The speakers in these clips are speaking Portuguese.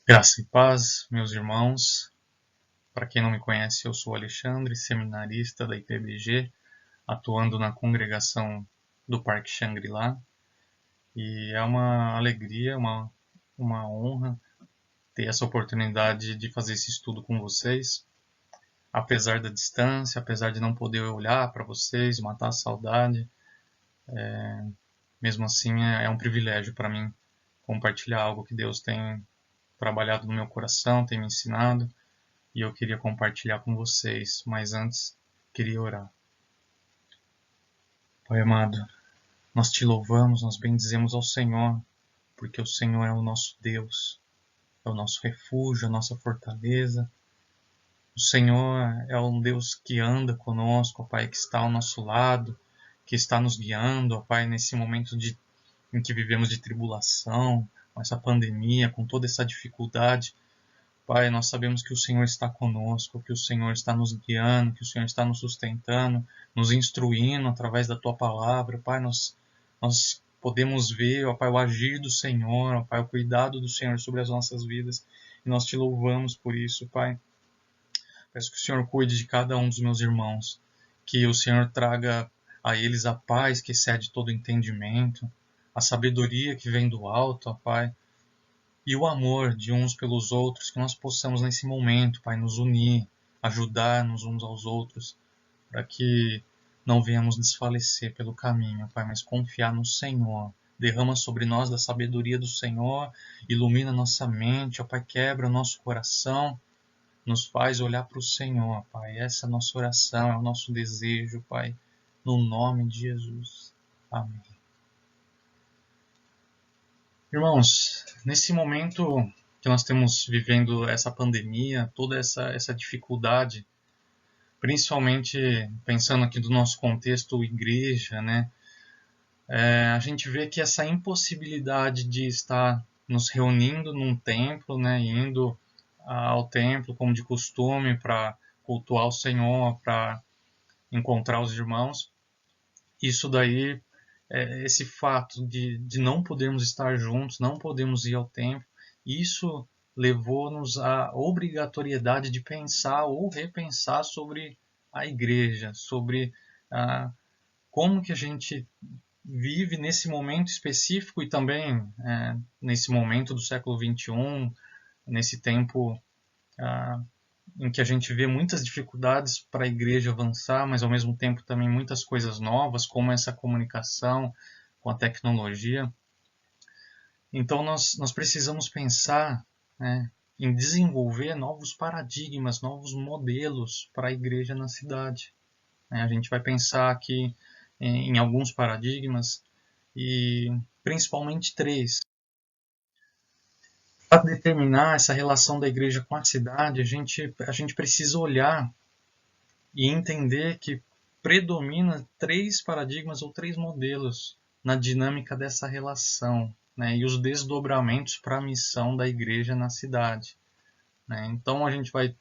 Graça e paz, meus irmãos. Para quem não me conhece, eu sou Alexandre, seminarista da IPBG, atuando na congregação do Parque Xangri-Lá. E é uma alegria, uma honra ter essa oportunidade de fazer esse estudo com vocês. Apesar da distância, apesar de não poder olhar para vocês, matar a saudade, mesmo assim é um privilégio para mim compartilhar algo que Deus tem trabalhado no meu coração, tem me ensinado. E eu queria compartilhar com vocês, mas antes queria orar. Pai amado, nós te louvamos, nós bendizemos ao Senhor, porque o Senhor é o nosso Deus, é o nosso refúgio, a nossa fortaleza. O Senhor é um Deus que anda conosco, ó Pai, que está ao nosso lado, que está nos guiando, ó Pai, nesse momento em que vivemos de tribulação, com essa pandemia, com toda essa dificuldade. Pai, nós sabemos que o Senhor está conosco, que o Senhor está nos guiando, que o Senhor está nos sustentando, nos instruindo através da Tua palavra. Pai, nós podemos ver, ó Pai, o agir do Senhor, ó Pai, o cuidado do Senhor sobre as nossas vidas. E nós te louvamos por isso, Pai. Peço que o Senhor cuide de cada um dos meus irmãos, que o Senhor traga a eles a paz que excede todo entendimento, a sabedoria que vem do alto, ó Pai, e o amor de uns pelos outros, que nós possamos nesse momento, Pai, nos unir, ajudar-nos uns aos outros, para que não venhamos desfalecer pelo caminho, Pai, mas confiar no Senhor. Derrama sobre nós da sabedoria do Senhor, ilumina nossa mente, ó Pai, quebra o nosso coração, nos faz olhar para o Senhor, Pai. Essa é a nossa oração, é o nosso desejo, Pai, no nome de Jesus. Amém. Irmãos, nesse momento que nós estamos vivendo essa pandemia, toda essa dificuldade, principalmente pensando aqui do nosso contexto igreja, né? A gente vê que essa impossibilidade de estar nos reunindo num templo, né? Indo ao templo como de costume para cultuar o Senhor, para encontrar os irmãos, isso daí, esse fato de não podermos estar juntos, não podemos ir ao templo, isso levou-nos à obrigatoriedade de pensar ou repensar sobre a igreja, sobre como que a gente vive nesse momento específico e também nesse momento do século XXI, nesse tempo em que a gente vê muitas dificuldades para a igreja avançar, mas ao mesmo tempo também muitas coisas novas, como essa comunicação com a tecnologia. Então nós precisamos pensar, né, em desenvolver novos paradigmas, novos modelos para a igreja na cidade. A gente vai pensar aqui em alguns paradigmas e principalmente três. Para determinar essa relação da igreja com a cidade, a gente precisa olhar e entender que predomina três paradigmas ou três modelos na dinâmica dessa relação, né, e os desdobramentos para a missão da igreja na cidade. Né. Então a gente vai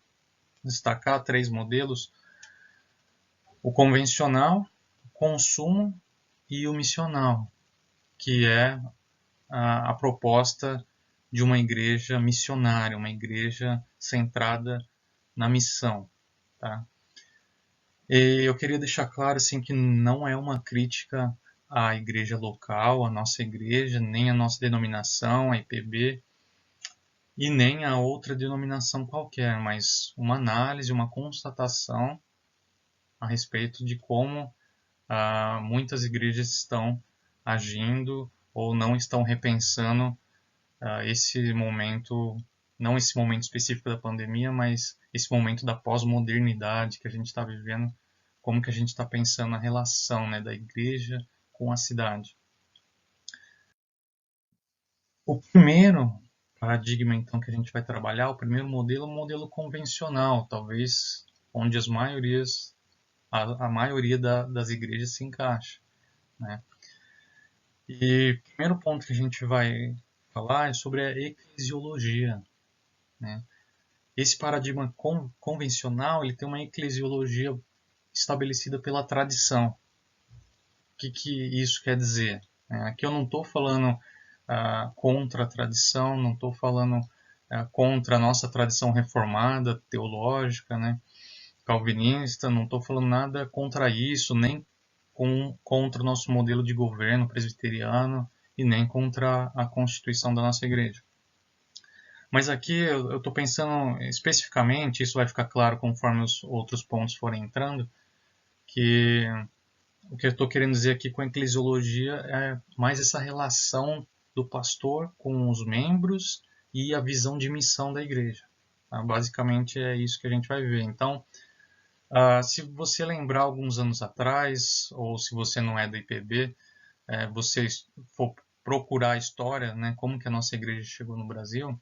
destacar três modelos: o convencional, o consumo e o missional, que é a proposta de uma igreja missionária, uma igreja centrada na missão. Tá? E eu queria deixar claro assim, que não é uma crítica à igreja local, à nossa igreja, nem à nossa denominação, a IPB, e nem a outra denominação qualquer, mas uma análise, uma constatação a respeito de como muitas igrejas estão agindo ou não estão repensando esse momento, não esse momento específico da pandemia, mas esse momento da pós-modernidade que a gente está vivendo, como que a gente está pensando a relação, né, da igreja com a cidade. O primeiro paradigma, então, que a gente vai trabalhar, o primeiro modelo é um modelo convencional, talvez onde a maioria das igrejas se encaixa. Né? E o primeiro ponto que a gente vai falar é sobre a eclesiologia. Né? Esse paradigma convencional ele tem uma eclesiologia estabelecida pela tradição. O que isso quer dizer? Aqui eu não estou falando contra a tradição, não estou falando contra a nossa tradição reformada, teológica, né, calvinista. Não estou falando nada contra isso, nem contra o nosso modelo de governo presbiteriano e nem contra a constituição da nossa igreja. Mas aqui eu estou pensando especificamente, isso vai ficar claro conforme os outros pontos forem entrando, que o que eu estou querendo dizer aqui com a eclesiologia é mais essa relação do pastor com os membros e a visão de missão da igreja. Basicamente é isso que a gente vai ver. Então, se você lembrar alguns anos atrás, ou se você não é da IPB, você for procurar a história, né, como que a nossa igreja chegou no Brasil,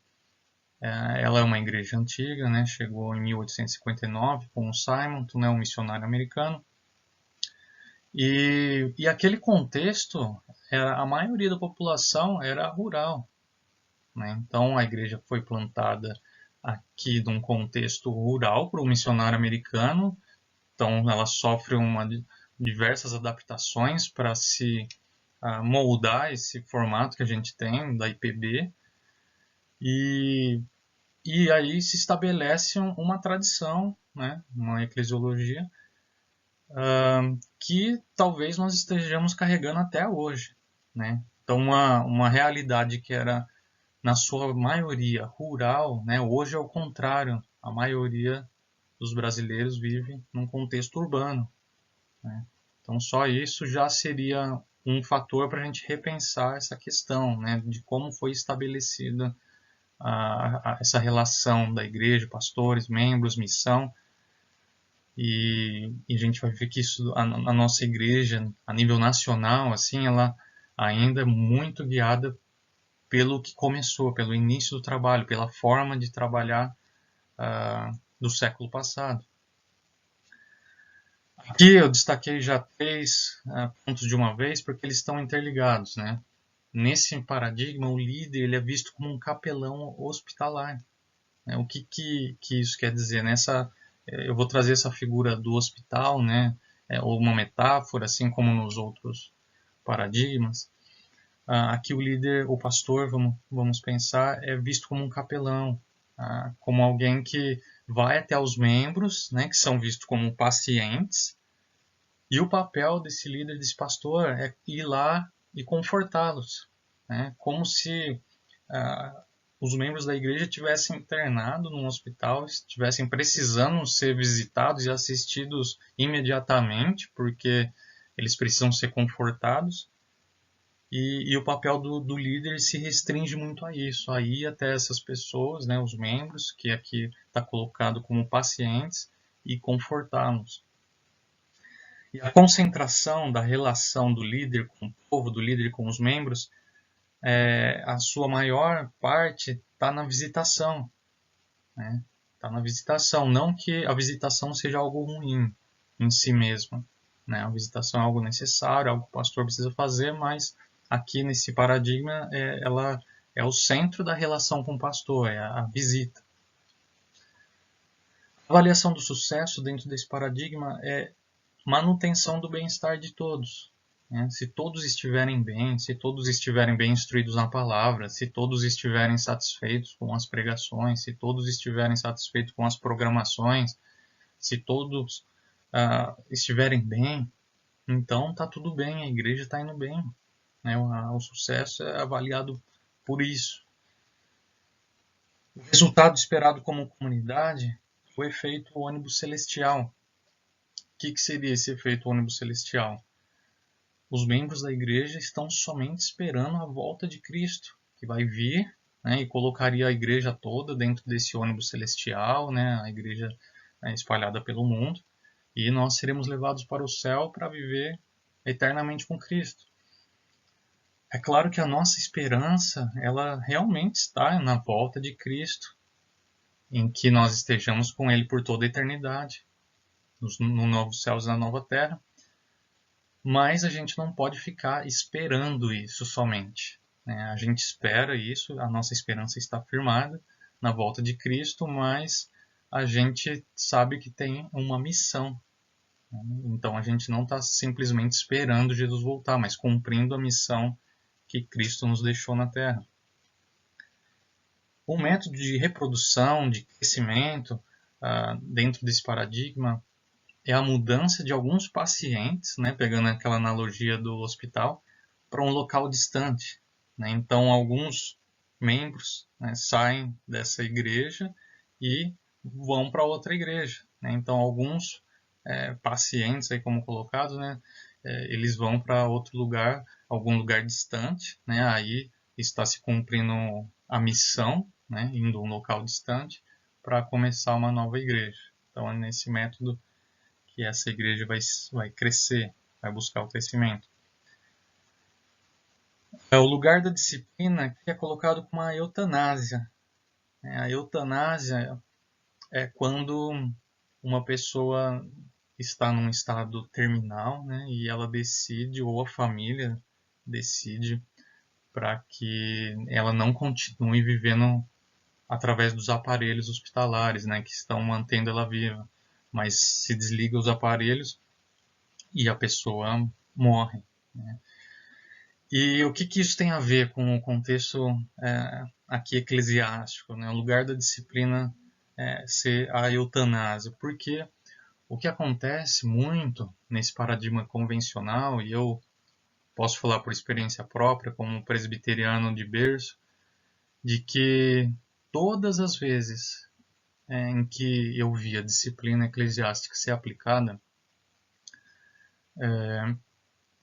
ela é uma igreja antiga, né, chegou em 1859 com o Simon, né, um missionário americano. E aquele contexto, a maioria da população era rural, né? Então a igreja foi plantada aqui num contexto rural para o missionário americano. Então ela sofre diversas adaptações para se moldar esse formato que a gente tem da IPB. E aí se estabelece uma tradição, né? Uma eclesiologia, que talvez nós estejamos carregando até hoje, né? Então, uma realidade que era, na sua maioria, rural, né? Hoje é o contrário. A maioria dos brasileiros vive num contexto urbano, né? Então, só isso já seria um fator para a gente repensar essa questão, né? De como foi estabelecida essa relação da igreja, pastores, membros, missão. E a gente vai ver que isso, a nossa igreja, a nível nacional, assim, ela ainda é muito guiada pelo que começou, pelo início do trabalho, pela forma de trabalhar do século passado. Aqui eu destaquei já 3 pontos de uma vez, porque eles estão interligados, né? Nesse paradigma, o líder ele é visto como um capelão hospitalar. Né? O que isso quer dizer? Eu vou trazer essa figura do hospital, né? Ou uma metáfora, assim como nos outros paradigmas. Aqui o líder, o pastor, vamos pensar, é visto como um capelão, como alguém que vai até os membros, né? Que são vistos como pacientes. E o papel desse líder, desse pastor, é ir lá e confortá-los, né? Como se os membros da igreja tivessem internado num hospital, estivessem precisando ser visitados e assistidos imediatamente, porque eles precisam ser confortados. E o papel do líder se restringe muito a isso, a ir até essas pessoas, né, os membros, que aqui está colocado como pacientes, e confortá-los. E a concentração da relação do líder com o povo, do líder com os membros, a sua maior parte está na visitação. Né? Está na visitação. Não que a visitação seja algo ruim em si mesma. Né? A visitação é algo necessário, algo que o pastor precisa fazer, mas aqui nesse paradigma ela é o centro da relação com o pastor, é a visita. A avaliação do sucesso dentro desse paradigma é manutenção do bem-estar de todos. Né? Se todos estiverem bem, se todos estiverem bem instruídos na palavra, se todos estiverem satisfeitos com as pregações, se todos estiverem satisfeitos com as programações, se todos estiverem bem, então está tudo bem, a igreja está indo bem. Né? O sucesso é avaliado por isso. O resultado esperado como comunidade foi o efeito ônibus celestial. O que seria esse efeito ônibus celestial? Os membros da igreja estão somente esperando a volta de Cristo, que vai vir, né, e colocaria a igreja toda dentro desse ônibus celestial, né, a igreja espalhada pelo mundo, e nós seremos levados para o céu para viver eternamente com Cristo. É claro que a nossa esperança, ela realmente está na volta de Cristo, em que nós estejamos com Ele por toda a eternidade, no novo céus e na nova terra. Mas a gente não pode ficar esperando isso somente. Né? A gente espera isso, a nossa esperança está firmada na volta de Cristo, mas a gente sabe que tem uma missão. Né? Então a gente não está simplesmente esperando Jesus voltar, mas cumprindo a missão que Cristo nos deixou na terra. O método de reprodução, de crescimento, dentro desse paradigma, é a mudança de alguns pacientes, né, pegando aquela analogia do hospital, para um local distante. Né? Então, alguns membros, né, saem dessa igreja e vão para outra igreja. Né? Então, alguns pacientes, aí como colocado, né, eles vão para outro lugar, algum lugar distante, né? Aí está se cumprindo a missão, né, indo a um local distante, para começar uma nova igreja. Então, é nesse método que essa igreja vai crescer, vai buscar o crescimento. O lugar da disciplina que é colocado como a eutanásia. A eutanásia é quando uma pessoa está num estado terminal, né, e ela decide, ou a família decide, para que ela não continue vivendo através dos aparelhos hospitalares, né, que estão mantendo ela viva, mas se desliga os aparelhos e a pessoa morre. Né? E o que isso tem a ver com o contexto aqui eclesiástico, né? O lugar da disciplina ser a eutanásia? Porque o que acontece muito nesse paradigma convencional, e eu posso falar por experiência própria, como presbiteriano de berço, de que todas as vezes em que eu vi a disciplina eclesiástica ser aplicada,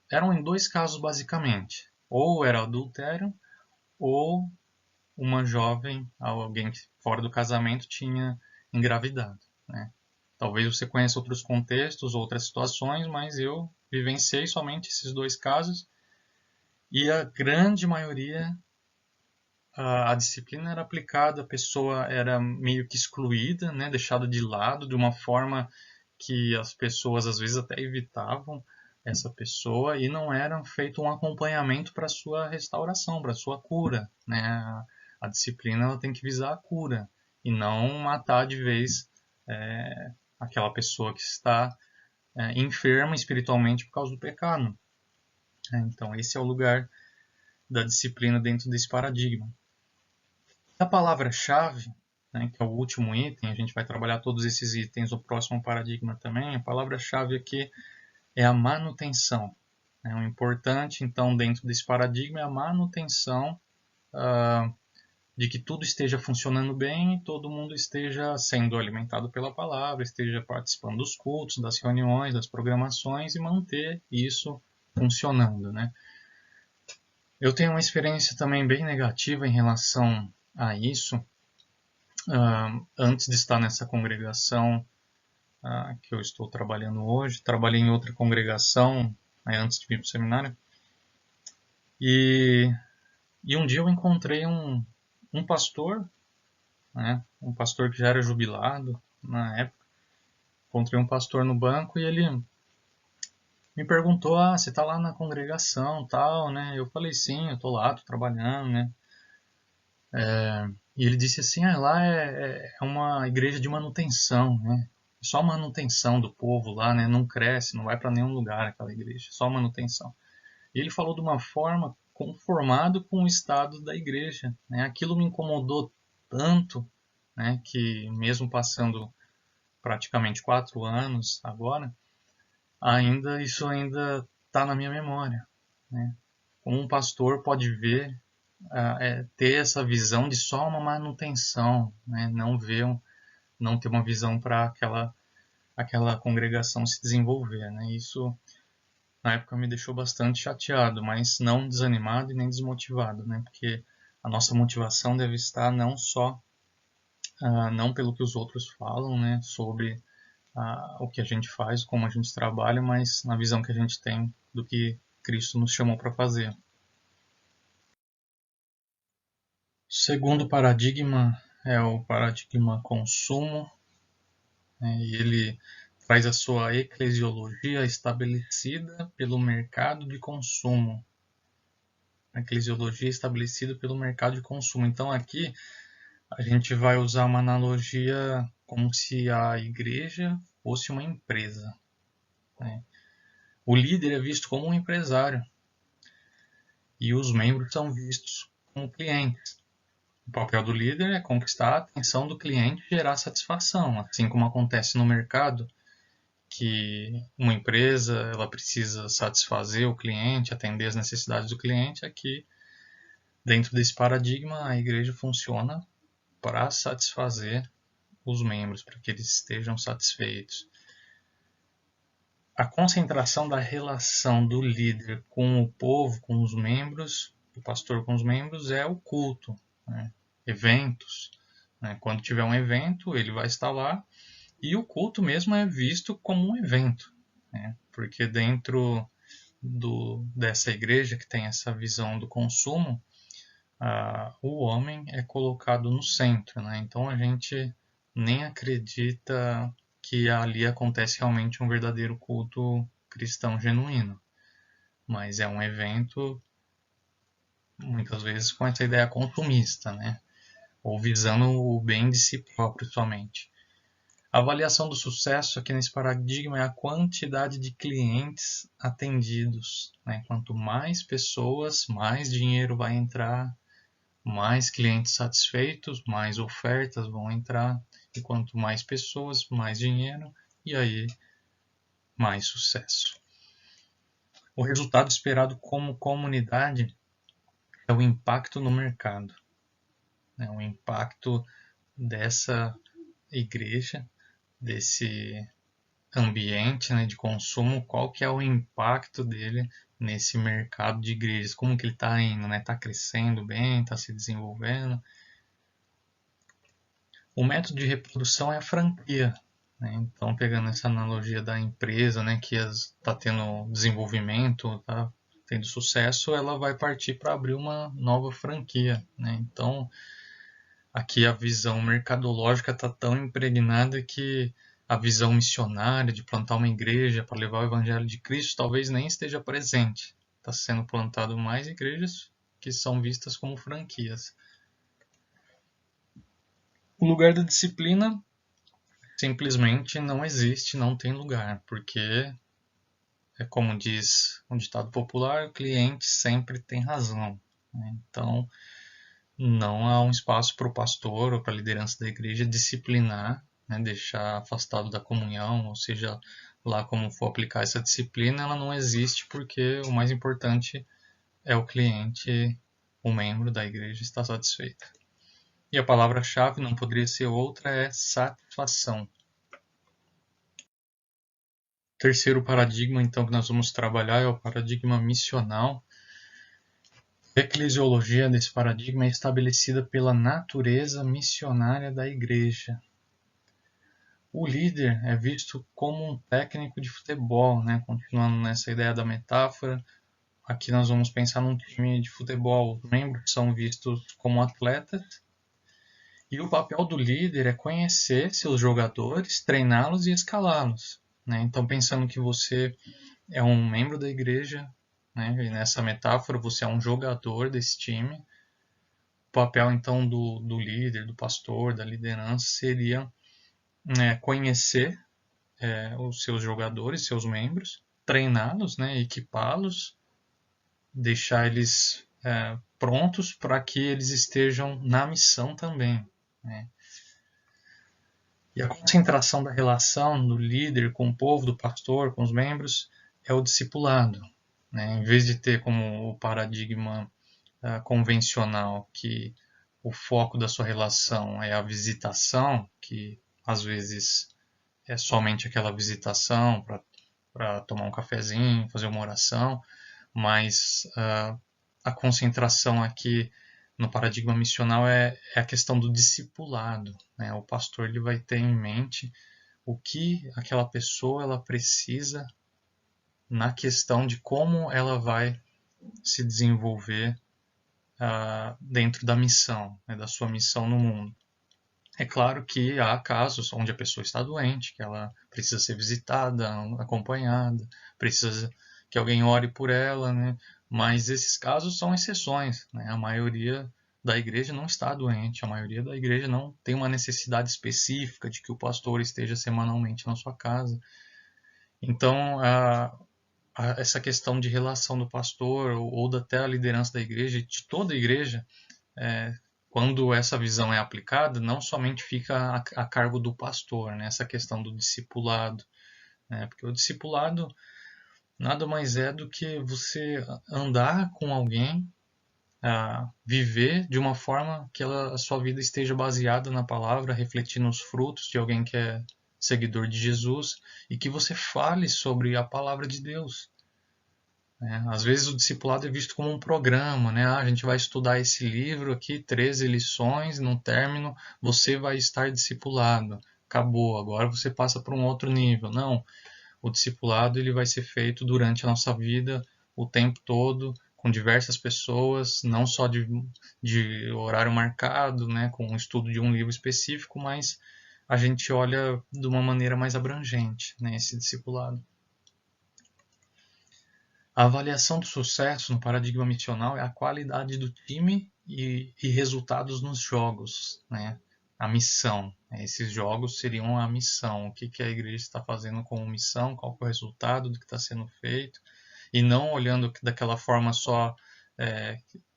eram em dois casos basicamente. Ou era adultério, ou uma jovem, alguém fora do casamento, tinha engravidado. Né? Talvez você conheça outros contextos, outras situações, mas eu vivenciei somente esses dois casos e a grande maioria a disciplina era aplicada, a pessoa era meio que excluída, né, deixada de lado de uma forma que as pessoas às vezes até evitavam essa pessoa e não era feito um acompanhamento para sua restauração, para sua cura, né? A disciplina ela tem que visar a cura e não matar de vez aquela pessoa que está enferma espiritualmente por causa do pecado. Então esse é o lugar da disciplina dentro desse paradigma. A palavra-chave, né, que é o último item, a gente vai trabalhar todos esses itens no próximo paradigma também, a palavra-chave aqui é a manutenção. O importante, então, dentro desse paradigma é a manutenção de que tudo esteja funcionando bem e todo mundo esteja sendo alimentado pela palavra, esteja participando dos cultos, das reuniões, das programações e manter isso funcionando. Né? Eu tenho uma experiência também bem negativa em relação a isso. Antes de estar nessa congregação que eu estou trabalhando hoje, trabalhei em outra congregação antes de vir para o seminário, e um dia eu encontrei um pastor, né, um pastor que já era jubilado na época. Encontrei um pastor no banco e ele me perguntou: você está lá na congregação, tal, né? Eu falei: sim, eu estou lá, estou trabalhando, né? E ele disse assim: lá é uma igreja de manutenção, né? Só manutenção do povo lá, né? Não cresce, não vai para nenhum lugar aquela igreja, só manutenção. E ele falou de uma forma conformado com o estado da igreja, né? Aquilo me incomodou tanto, né? Que mesmo passando praticamente 4 anos agora, isso ainda está na minha memória, né? Como um pastor pode ver, ter essa visão de só uma manutenção, né? Não ter uma visão para aquela congregação se desenvolver, né? Isso na época me deixou bastante chateado, mas não desanimado e nem desmotivado, né? Porque a nossa motivação deve estar não só não pelo que os outros falam, né? Sobre o que a gente faz, como a gente trabalha, mas na visão que a gente tem do que Cristo nos chamou para fazer. O segundo paradigma é o paradigma consumo, né? E ele traz a sua eclesiologia estabelecida pelo mercado de consumo. A eclesiologia estabelecida pelo mercado de consumo. Então aqui a gente vai usar uma analogia como se a igreja fosse uma empresa. Né? O líder é visto como um empresário e os membros são vistos como clientes. O papel do líder é conquistar a atenção do cliente e gerar satisfação, assim como acontece no mercado, que uma empresa ela precisa satisfazer o cliente, atender as necessidades do cliente. Aqui, dentro desse paradigma, a igreja funciona para satisfazer os membros, para que eles estejam satisfeitos. A concentração da relação do líder com o povo, com os membros, do pastor com os membros, é o culto, né? Eventos. Né? Quando tiver um evento, ele vai estar lá, e o culto mesmo é visto como um evento, né? Porque dentro dessa igreja que tem essa visão do consumo, o homem é colocado no centro, né? Então a gente nem acredita que ali acontece realmente um verdadeiro culto cristão genuíno, mas é um evento muitas vezes com essa ideia consumista, né? Ou visando o bem de si próprio somente. A avaliação do sucesso aqui nesse paradigma é a quantidade de clientes atendidos, né? Quanto mais pessoas, mais dinheiro vai entrar, mais clientes satisfeitos, mais ofertas vão entrar, e quanto mais pessoas, mais dinheiro, e aí mais sucesso. O resultado esperado como comunidade é o impacto no mercado, né? O impacto dessa igreja, desse ambiente, né, de consumo, qual que é o impacto dele nesse mercado de igrejas, como que ele está indo, né? Está crescendo bem, está se desenvolvendo. O método de reprodução é a franquia, né? Então, pegando essa analogia da empresa, né, que está tendo desenvolvimento, está tendo sucesso, ela vai partir para abrir uma nova franquia, né? Então, aqui a visão mercadológica está tão impregnada que a visão missionária de plantar uma igreja para levar o evangelho de Cristo talvez nem esteja presente. Está sendo plantado mais igrejas que são vistas como franquias. O lugar da disciplina simplesmente não existe, não tem lugar, porque é como diz um ditado popular, o cliente sempre tem razão, né? Então, não há um espaço para o pastor ou para a liderança da igreja disciplinar, né, deixar afastado da comunhão, ou seja, lá como for aplicar essa disciplina, ela não existe porque o mais importante é o cliente, o membro da igreja estar satisfeito. E a palavra-chave não poderia ser outra, é satisfação. O terceiro paradigma, então, que nós vamos trabalhar é o paradigma missional. A eclesiologia desse paradigma é estabelecida pela natureza missionária da igreja. O líder é visto como um técnico de futebol, né? Continuando nessa ideia da metáfora, aqui nós vamos pensar num time de futebol. Os membros são vistos como atletas e o papel do líder é conhecer seus jogadores, treiná-los e escalá-los, né? Então, pensando que você é um membro da igreja, né? E nessa metáfora você é um jogador desse time. O papel então do líder, do pastor, da liderança seria conhecer os seus jogadores, seus membros, treiná-los, né? Equipá-los, deixar eles prontos para que eles estejam na missão também, né? E a concentração da relação do líder com o povo, do pastor, com os membros, é o discipulado, né? Em vez de ter como o paradigma convencional que o foco da sua relação é a visitação, que às vezes é somente aquela visitação para tomar um cafezinho, fazer uma oração, mas a concentração aqui no paradigma missional é a questão do discipulado, né? O pastor ele vai ter em mente o que aquela pessoa ela precisa na questão de como ela vai se desenvolver dentro da missão, né, da sua missão no mundo. É claro que há casos onde a pessoa está doente, que ela precisa ser visitada, acompanhada, precisa que alguém ore por ela, né? Mas esses casos são exceções, né? A maioria da igreja não está doente, a maioria da igreja não tem uma necessidade específica de que o pastor esteja semanalmente na sua casa. Então, essa questão de relação do pastor ou até a liderança da igreja, de toda a igreja, quando essa visão é aplicada, não somente fica a cargo do pastor, né, essa questão do discipulado, né, porque o discipulado nada mais é do que você andar com alguém, viver de uma forma que a sua vida esteja baseada na palavra, refletindo os frutos de alguém que é seguidor de Jesus e que você fale sobre a palavra de Deus. Às vezes o discipulado é visto como um programa, né? A gente vai estudar esse livro aqui, 13 lições, no término você vai estar discipulado. Acabou, agora você passa para um outro nível. Não, o discipulado ele vai ser feito durante a nossa vida, o tempo todo, com diversas pessoas, não só de horário marcado, né? Com o estudo de um livro específico, mas a gente olha de uma maneira mais abrangente, né? Esse discipulado. A avaliação do sucesso no paradigma missional é a qualidade do time e resultados nos jogos, né? A missão. Esses jogos seriam a missão. O que a igreja está fazendo como missão, qual é o resultado do que está sendo feito, e não olhando daquela forma só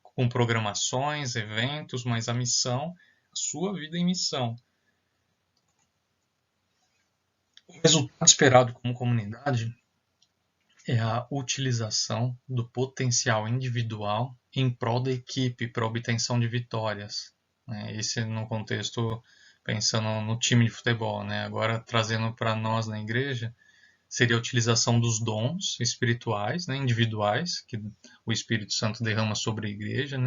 com programações, eventos, mas a missão, a sua vida em missão. O resultado esperado como comunidade é a utilização do potencial individual em prol da equipe para a obtenção de vitórias. Esse no contexto pensando no time de futebol. Agora trazendo para nós na igreja, seria a utilização dos dons espirituais, individuais, que o Espírito Santo derrama sobre a igreja,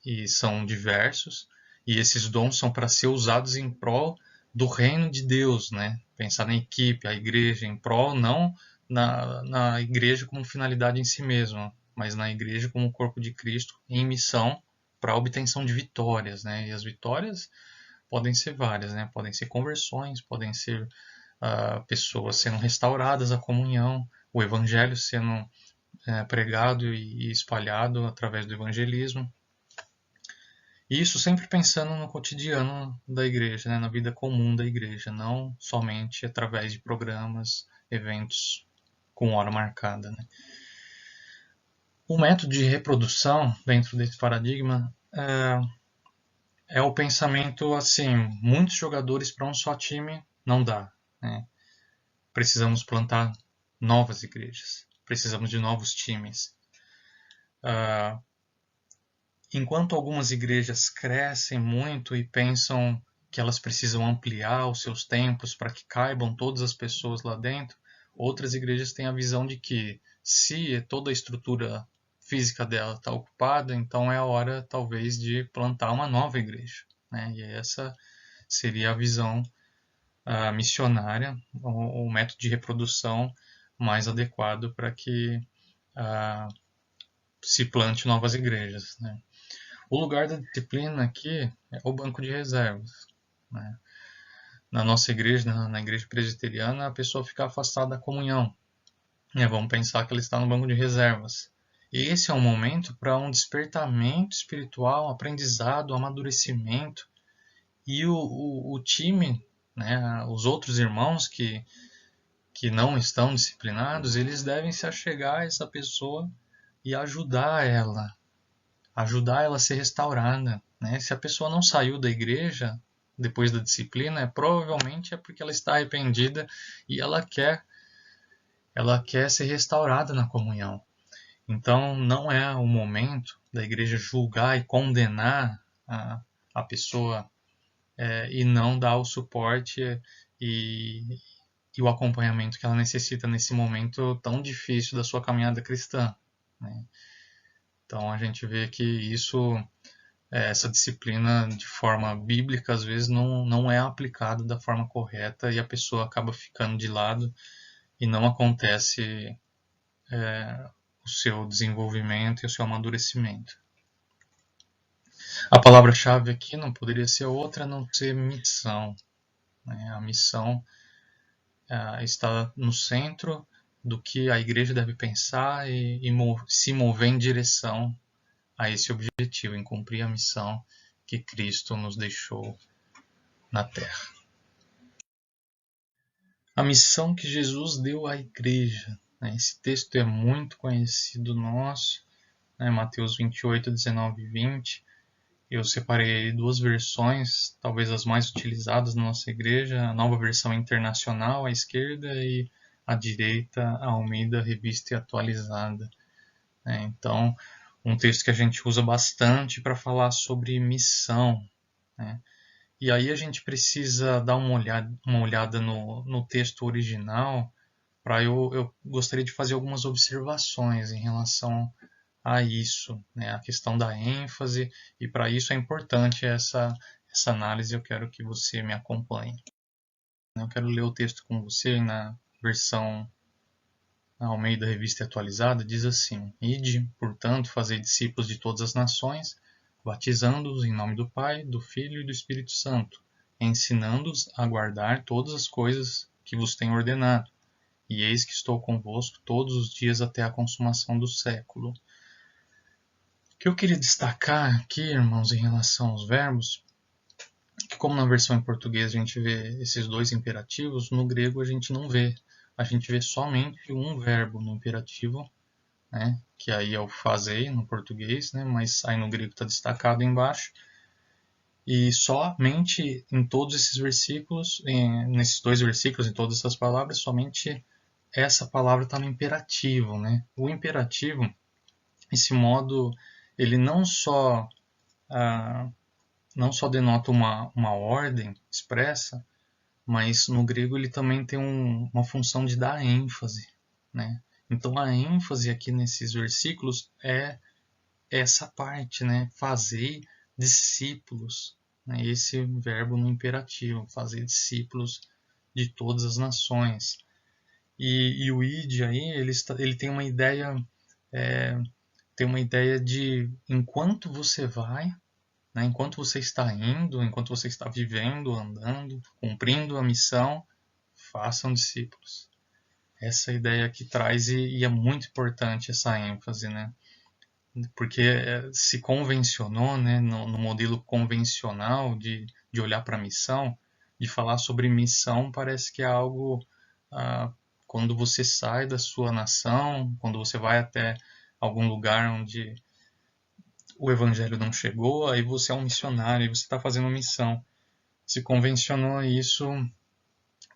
e são diversos. E esses dons são para ser usados em prol do reino de Deus, Pensar na equipe, a igreja, em prol não na igreja como finalidade em si mesma, mas na igreja como corpo de Cristo em missão para a obtenção de vitórias, E as vitórias podem ser várias, Podem ser conversões, podem ser pessoas sendo restauradas à comunhão, o evangelho sendo pregado e espalhado através do evangelismo. E isso sempre pensando no cotidiano da igreja, na vida comum da igreja, não somente através de programas, eventos com hora marcada. O método de reprodução dentro desse paradigma é o pensamento assim, muitos jogadores para um só time não dá. Precisamos plantar novas igrejas, precisamos de novos times. Enquanto algumas igrejas crescem muito e pensam que elas precisam ampliar os seus templos para que caibam todas as pessoas lá dentro, outras igrejas têm a visão de que se toda a estrutura física dela está ocupada, então é a hora talvez de plantar uma nova igreja. E essa seria a visão missionária, o método de reprodução mais adequado para que se plante novas igrejas. O lugar da disciplina aqui é o banco de reservas. Na nossa igreja, na igreja presbiteriana, a pessoa fica afastada da comunhão. Vamos pensar que ela está no banco de reservas. E esse é um momento para um despertamento espiritual, aprendizado, amadurecimento. E o time, os outros irmãos que não estão disciplinados, eles devem se achegar a essa pessoa e ajudar ela a ser restaurada. Se a pessoa não saiu da igreja depois da disciplina, provavelmente é porque ela está arrependida e ela quer ser restaurada na comunhão. Então, não é o momento da igreja julgar e condenar a pessoa e não dar o suporte e o acompanhamento que ela necessita nesse momento tão difícil da sua caminhada cristã. Então, a gente vê que essa disciplina de forma bíblica às vezes não é aplicada da forma correta e a pessoa acaba ficando de lado e não acontece o seu desenvolvimento e o seu amadurecimento. A palavra-chave aqui não poderia ser outra a não ser missão. A missão está no centro do que a igreja deve pensar e se mover em direção a esse objetivo, em cumprir a missão que Cristo nos deixou na Terra. A missão que Jesus deu à igreja. Esse texto é muito conhecido nosso, Mateus 28, 19 e 20, Eu separei duas versões, talvez as mais utilizadas na nossa igreja, a nova versão internacional à esquerda e à direita, a Almeida Revista e Atualizada. Então, um texto que a gente usa bastante para falar sobre missão. Né? E aí a gente precisa dar uma olhada no texto original. Eu gostaria de fazer algumas observações em relação a isso, né? A questão da ênfase, e para isso é importante essa análise. Eu quero que você me acompanhe. Eu quero ler o texto com você na versão Almeida Revista Atualizada. Diz assim: Ide, portanto, fazei discípulos de todas as nações, batizando-os em nome do Pai, do Filho e do Espírito Santo, ensinando-os a guardar todas as coisas que vos tenho ordenado. E eis que estou convosco todos os dias até a consumação do século. O que eu queria destacar aqui, irmãos, em relação aos verbos, que como na versão em português a gente vê esses dois imperativos, no grego a gente não vê. A gente vê somente um verbo no imperativo, né? Que aí é o fazei no português, né? Mas aí no grego está destacado embaixo. E somente em todos esses versículos, nesses dois versículos, em todas essas palavras, somente essa palavra está no imperativo, né? O imperativo, esse modo, ele não só denota uma ordem expressa, mas no grego ele também tem uma função de dar ênfase, né? Então a ênfase aqui nesses versículos é essa parte, né? Fazer discípulos, né? Esse verbo no imperativo, fazer discípulos de todas as nações. E o id aí, ele tem uma ideia de enquanto você vai, né, enquanto você está indo, enquanto você está vivendo, andando, cumprindo a missão, façam discípulos. Essa ideia que traz, e é muito importante essa ênfase, né? Porque se convencionou, né, no modelo convencional de olhar para a missão, de falar sobre missão, parece que é algo quando você sai da sua nação, quando você vai até algum lugar onde o evangelho não chegou, aí você é um missionário, aí você está fazendo missão. Se convencionou isso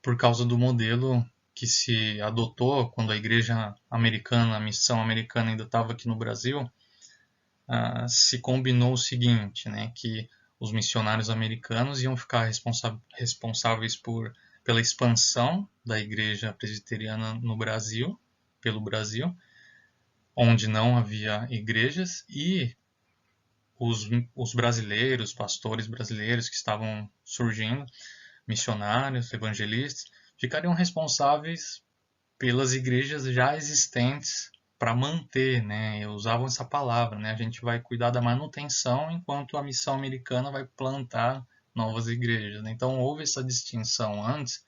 por causa do modelo que se adotou quando a igreja americana, a missão americana ainda estava aqui no Brasil. Se combinou o seguinte, né, que os missionários americanos iam ficar responsáveis pela expansão da igreja presbiteriana no Brasil, pelo Brasil, onde não havia igrejas, e os brasileiros, pastores brasileiros que estavam surgindo, missionários, evangelistas, ficariam responsáveis pelas igrejas já existentes para manter, né? Usavam essa palavra, né? A gente vai cuidar da manutenção enquanto a missão americana vai plantar novas igrejas. Né? Então houve essa distinção antes,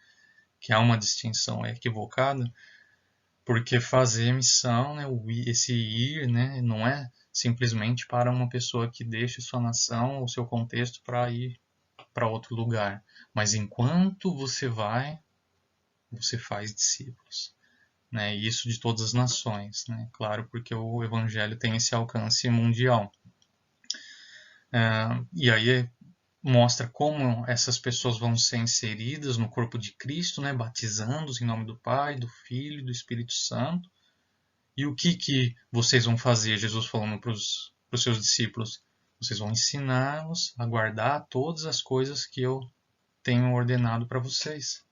que é uma distinção equivocada, porque fazer missão, né? Esse ir, né? Não é simplesmente para uma pessoa que deixa sua nação ou seu contexto para ir para outro lugar, mas enquanto você vai, você faz discípulos. Né, e isso de todas as nações, né, claro, porque o evangelho tem esse alcance mundial. E aí mostra como essas pessoas vão ser inseridas no corpo de Cristo, né, batizando-os em nome do Pai, do Filho e do Espírito Santo. E o que vocês vão fazer? Jesus falando para os seus discípulos: vocês vão ensiná-los a guardar todas as coisas que eu tenho ordenado para vocês.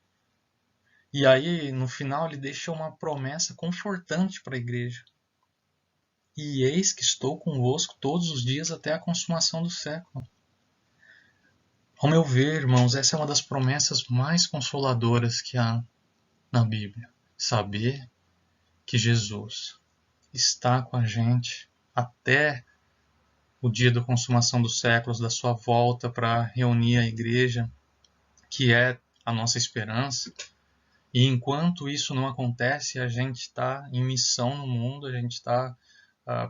E aí, no final, ele deixa uma promessa confortante para a igreja. E eis que estou convosco todos os dias até a consumação do século. Ao meu ver, irmãos, essa é uma das promessas mais consoladoras que há na Bíblia. Saber que Jesus está com a gente até o dia da consumação dos séculos, da sua volta para reunir a igreja, que é a nossa esperança. E enquanto isso não acontece, a gente está em missão no mundo, a gente está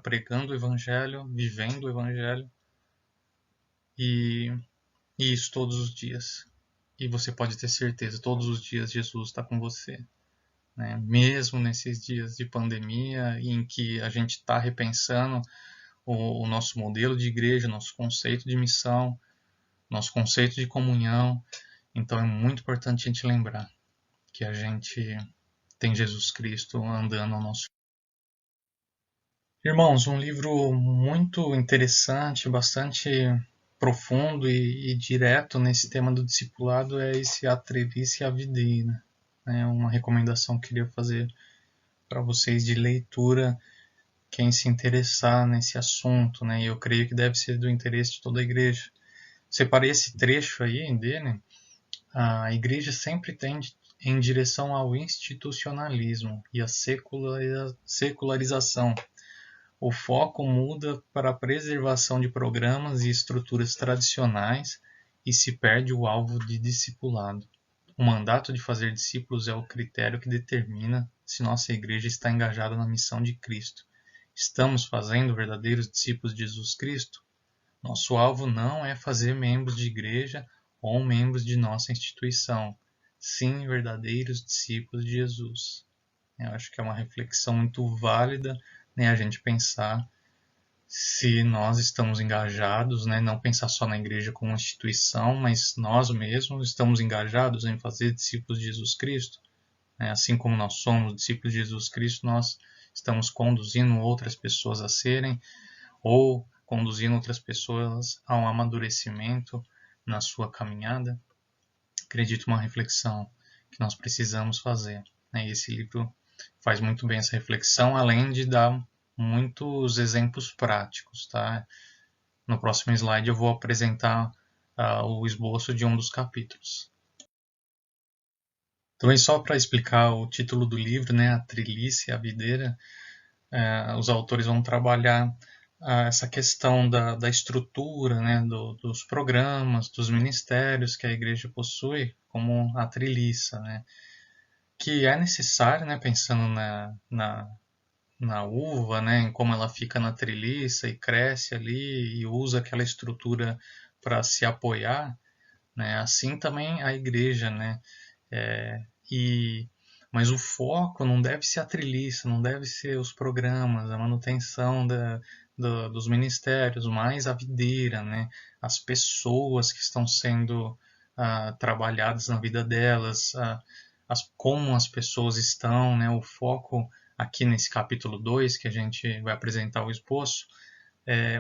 pregando o Evangelho, vivendo o Evangelho, e isso todos os dias. E você pode ter certeza, todos os dias Jesus está com você. Né? Mesmo nesses dias de pandemia, em que a gente está repensando o nosso modelo de igreja, nosso conceito de missão, nosso conceito de comunhão. Então é muito importante a gente lembrar que a gente tem Jesus Cristo andando ao nosso. Irmãos, um livro muito interessante, bastante profundo e direto nesse tema do discipulado é esse A Treviça e a Videira. É uma recomendação que eu queria fazer para vocês de leitura, quem se interessar nesse assunto, né? E eu creio que deve ser do interesse de toda a igreja. Separei esse trecho aí dele. A igreja sempre tende em direção ao institucionalismo e à secularização. O foco muda para a preservação de programas e estruturas tradicionais e se perde o alvo de discipulado. O mandato de fazer discípulos é o critério que determina se nossa igreja está engajada na missão de Cristo. Estamos fazendo verdadeiros discípulos de Jesus Cristo? Nosso alvo não é fazer membros de igreja ou membros de nossa instituição, sim verdadeiros discípulos de Jesus. Eu acho que é uma reflexão muito válida, né, a gente pensar se nós estamos engajados, né, não pensar só na igreja como uma instituição, mas nós mesmos estamos engajados em fazer discípulos de Jesus Cristo. Né, assim como nós somos discípulos de Jesus Cristo, nós estamos conduzindo outras pessoas a serem, ou conduzindo outras pessoas a um amadurecimento na sua caminhada. Acredito uma reflexão que nós precisamos fazer. Né? E esse livro faz muito bem essa reflexão, além de dar muitos exemplos práticos. Tá? No próximo slide eu vou apresentar o esboço de um dos capítulos. Então, só para explicar o título do livro, né, A Treliça e a Videira, os autores vão trabalhar essa questão da estrutura, né, dos programas, dos ministérios que a igreja possui, como a treliça, né, que é necessário, né, pensando na uva, né, em como ela fica na treliça e cresce ali e usa aquela estrutura para se apoiar, né, assim também a igreja, né, mas o foco não deve ser a treliça, não deve ser os programas, a manutenção dos ministérios, mas a videira, né? As pessoas que estão sendo trabalhadas na vida delas, como as pessoas estão, né? O foco aqui nesse capítulo 2, que a gente vai apresentar o esboço,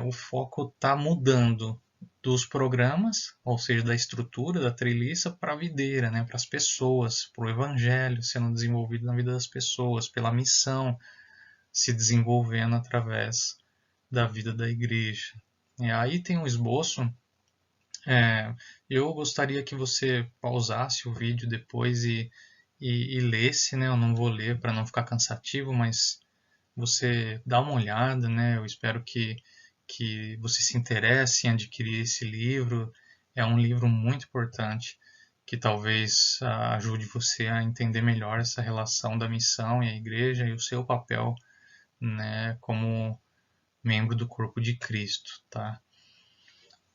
o foco está mudando dos programas, ou seja, da estrutura da treliça, para a videira, né, para as pessoas, para o evangelho sendo desenvolvido na vida das pessoas, pela missão se desenvolvendo através da vida da igreja. E aí tem um esboço. Eu gostaria que você pausasse o vídeo depois e lesse, né? Eu não vou ler para não ficar cansativo, mas você dá uma olhada, né? Eu espero que você se interesse em adquirir esse livro. É um livro muito importante que talvez ajude você a entender melhor essa relação da missão e a igreja e o seu papel, né, como membro do corpo de Cristo, tá?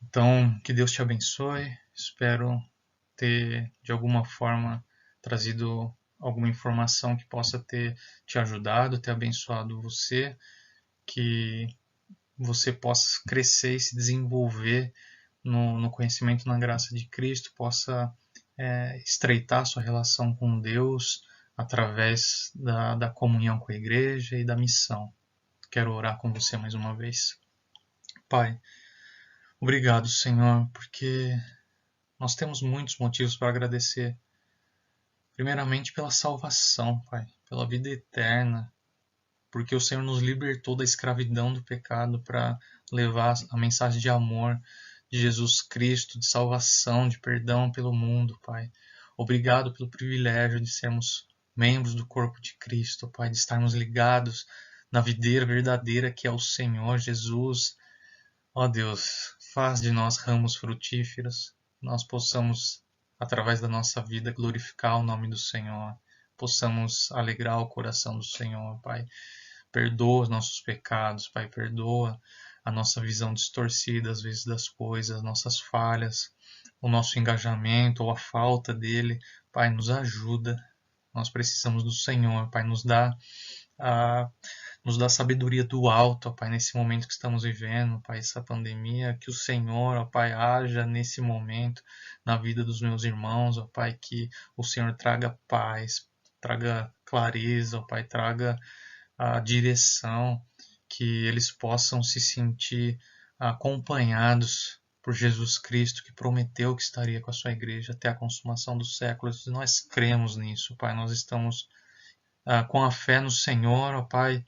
Então, que Deus te abençoe. Espero ter, de alguma forma, trazido alguma informação que possa ter te ajudado, ter abençoado você, que você possa crescer e se desenvolver no conhecimento na graça de Cristo, possa estreitar sua relação com Deus através da comunhão com a igreja e da missão. Quero orar com você mais uma vez. Pai, obrigado, Senhor, porque nós temos muitos motivos para agradecer. Primeiramente pela salvação, Pai, pela vida eterna, porque o Senhor nos libertou da escravidão do pecado para levar a mensagem de amor de Jesus Cristo, de salvação, de perdão pelo mundo, Pai. Obrigado pelo privilégio de sermos membros do corpo de Cristo, Pai, de estarmos ligados na videira verdadeira que é o Senhor Jesus. Ó Deus, faz de nós ramos frutíferos, nós possamos, através da nossa vida, glorificar o nome do Senhor, possamos alegrar o coração do Senhor, Pai. Perdoa os nossos pecados, Pai, perdoa a nossa visão distorcida às vezes das coisas, nossas falhas, o nosso engajamento ou a falta dele. Pai, nos ajuda. Nós precisamos do Senhor, Pai, nos dá nos dá sabedoria do alto, ó Pai, nesse momento que estamos vivendo, ó Pai, essa pandemia, que o Senhor, ó Pai, haja nesse momento na vida dos meus irmãos, ó Pai, que o Senhor traga paz, traga clareza, ó Pai, traga a direção, que eles possam se sentir acompanhados por Jesus Cristo, que prometeu que estaria com a sua igreja até a consumação dos séculos. Nós cremos nisso, Pai, nós estamos com a fé no Senhor, ó Pai,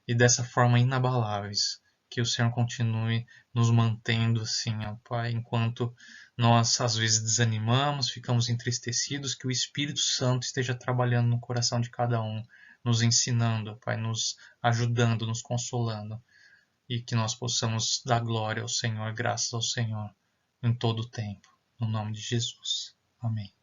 e dessa forma inabaláveis. Que o Senhor continue nos mantendo assim, ó Pai, enquanto nós às vezes desanimamos, ficamos entristecidos, que o Espírito Santo esteja trabalhando no coração de cada um, nos ensinando, ó Pai, nos ajudando, nos consolando, e que nós possamos dar glória ao Senhor, graças ao Senhor, em todo o tempo. No nome de Jesus. Amém.